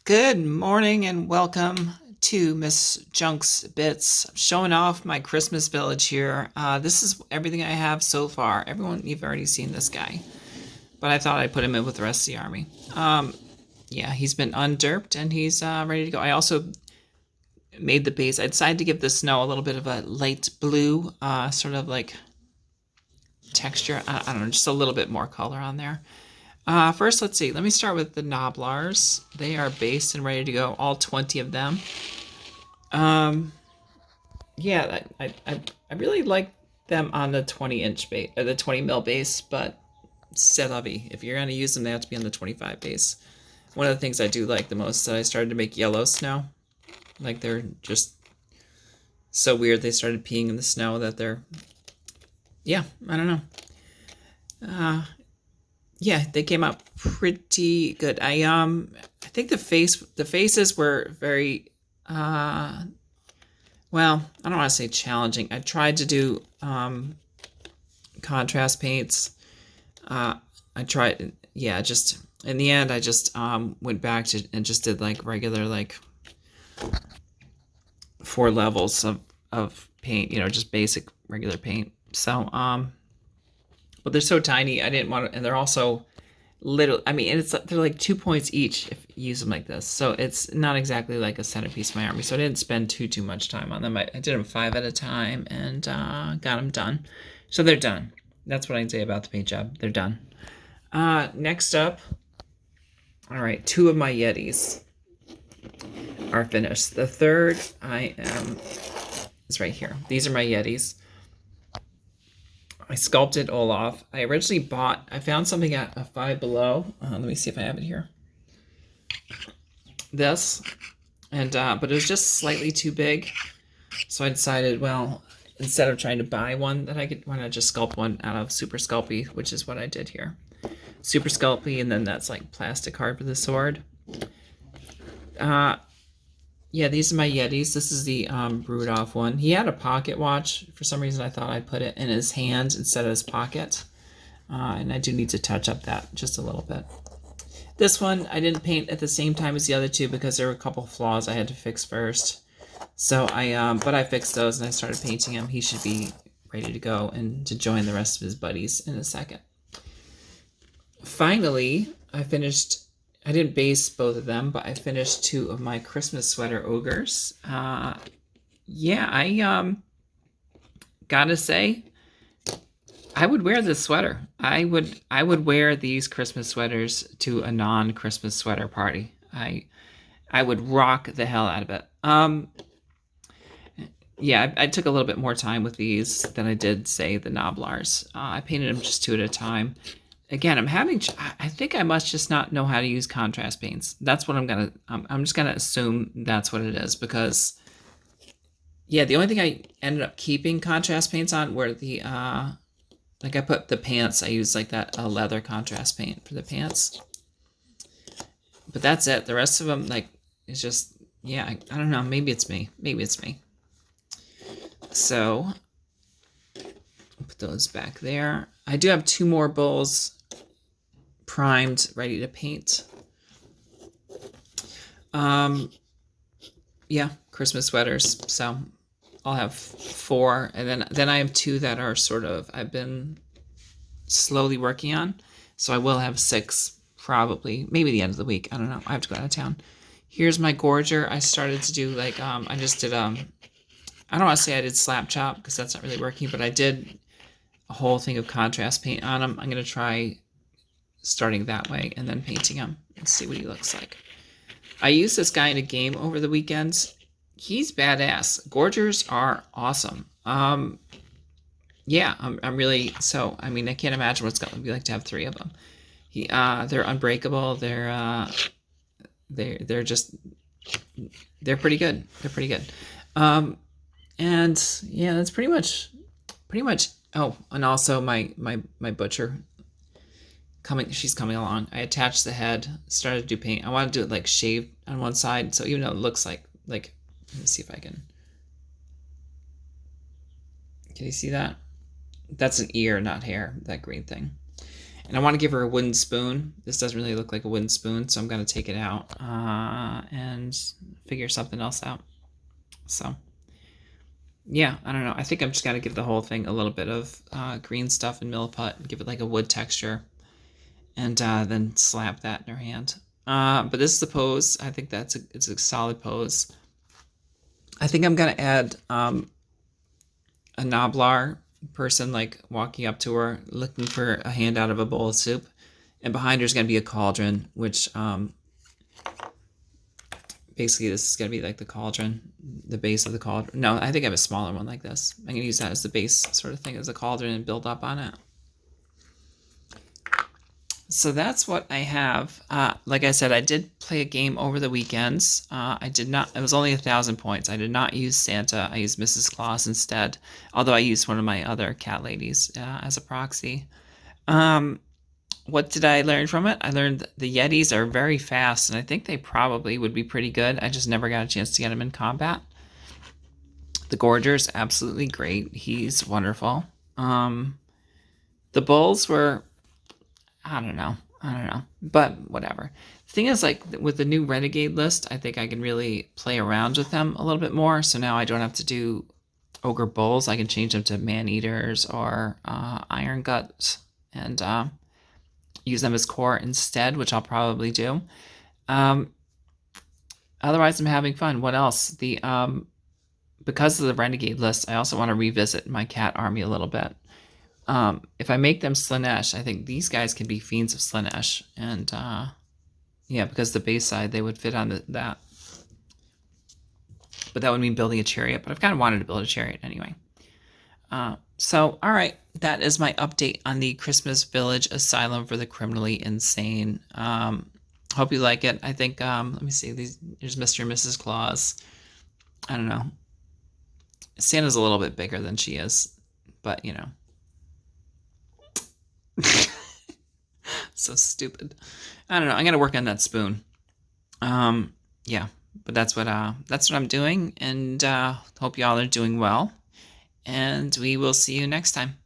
Good morning and welcome to Miss Junk's Bits. I'm showing off my Christmas village here. This is everything I have so far. Everyone, you've already seen this guy, but I thought I'd put him in with the rest of the army. Yeah, he's been underped and he's ready to go. I also made the base. I decided to give the snow a little bit of a light blue, sort of like texture. I don't know, just a little bit more color on there. First, let's see. Let me start with the Noblars. They are based and ready to go. All 20 of them. Yeah, I really like them on the 20-inch base, or the 20 mil base, but c'est la vie. If you're going to use them, they have to be on the 25 base. One of the things I do like the most is that I started to make yellow snow. Like, they're just so weird. They started peeing in the snow that they're... Yeah, I don't know. Yeah, they came out pretty good. I think the faces were very well, I don't want to say challenging. I tried to do contrast paints. I tried, yeah, just in the end I just went back to and just did like regular, like 4 levels of paint, you know, just basic regular paint. So but they're so tiny, I didn't want to, and they're also little. I mean, they're like 2 points each if you use them like this. So it's not exactly like a centerpiece of my army. So I didn't spend too much time on them. I did them 5 at a time and got them done. So they're done. That's what I can say about the paint job. They're done. Next up, all right, 2 of my Yetis are finished. The third is right here. These are my Yetis. I sculpted Olaf. I originally I found something at a Five Below. Let me see if I have it here. This, and but it was just slightly too big. So I decided, well, instead of trying to buy one that I could, why not just sculpt one out of Super Sculpey, which is what I did here. Super Sculpey, and then that's like plastic card for the sword. Yeah, these are my Yetis. This is the Rudolph one. He had a pocket watch. For some reason, I thought I'd put it in his hand instead of his pocket. And I do need to touch up that just a little bit. This one, I didn't paint at the same time as the other 2 because there were a couple flaws I had to fix first. So but I fixed those and I started painting him. He should be ready to go and to join the rest of his buddies in a second. Finally, I finished... I didn't base both of them, but I finished 2 of my Christmas sweater ogres. Yeah, I gotta say, I would wear this sweater. I would wear these Christmas sweaters to a non-Christmas sweater party. I would rock the hell out of it. Yeah, I took a little bit more time with these than I did, say, the Noblars. I painted them just 2 at a time. Again, I think I must just not know how to use contrast paints. That's what I'm just gonna assume that's what it is, because, yeah, the only thing I ended up keeping contrast paints on were the, like I put the pants, I used like that leather contrast paint for the pants. But that's it. The rest of them, like, it's just, yeah, I don't know, maybe it's me. Maybe it's me. So, put those back there. I do have 2 more bowls primed, ready to paint. Yeah, Christmas sweaters. So I'll have 4, and then I have 2 that are sort of I've been slowly working on. So I will have 6 probably, maybe the end of the week. I don't know. I have to go out of town. Here's my Gorger. I started to do like I just did I don't want to say I did slap chop because that's not really working, but I did a whole thing of contrast paint on him. I'm going to try starting that way and then painting him and see what he looks like. I used this guy in a game over the weekends. He's badass. Gorgers are awesome. Yeah, I'm really, so, I mean, I can't imagine what it's going to be like to have 3 of them. They're unbreakable. They're just, they're pretty good. They're pretty good. And yeah, that's pretty much, oh, and also my butcher she's coming along. I attached the head, started to do paint. I want to do it like shaved on one side, so even though it looks like, let me see if I can you see that? That's an ear, not hair, that green thing. And I want to give her a wooden spoon. This doesn't really look like a wooden spoon, so I'm going to take it out and figure something else out. So, yeah, I don't know. I think I'm just going to give the whole thing a little bit of green stuff in Milliput and give it like a wood texture. And then slap that in her hand. But this is the pose. I think it's a solid pose. I think I'm going to add a Noblar person like walking up to her, looking for a hand out of a bowl of soup. And behind her is going to be a cauldron, which basically this is going to be like the cauldron, the base of the cauldron. No, I think I have a smaller one like this. I'm going to use that as the base sort of thing as a cauldron and build up on it. So that's what I have. Like I said, I did play a game over the weekends. I did not, it was only 1,000 points. I did not use Santa. I used Mrs. Claus instead, although I used one of my other cat ladies as a proxy. What did I learn from it? I learned that the Yetis are very fast, and I think they probably would be pretty good. I just never got a chance to get them in combat. The Gorger's absolutely great. He's wonderful. The Bulls were... I don't know. But whatever. The thing is, like, with the new Renegade list, I think I can really play around with them a little bit more. So now I don't have to do Ogre Bulls. I can change them to Man-Eaters or Iron Guts and use them as core instead, which I'll probably do. Otherwise, I'm having fun. What else? Because of the Renegade list, I also want to revisit my cat army a little bit. If I make them Slaanesh, I think these guys can be Fiends of Slaanesh. And, yeah, because the base side, they would fit on that. But that would mean building a chariot. But I've kind of wanted to build a chariot anyway. So, all right. That is my update on the Christmas Village Asylum for the Criminally Insane. Hope you like it. I think, let me see. There's Mr. and Mrs. Claus. I don't know. Santa's a little bit bigger than she is. But, you know. So stupid. I don't know. I'm gonna work on that spoon. Yeah, but that's what I'm doing, and hope y'all are doing well. And we will see you next time.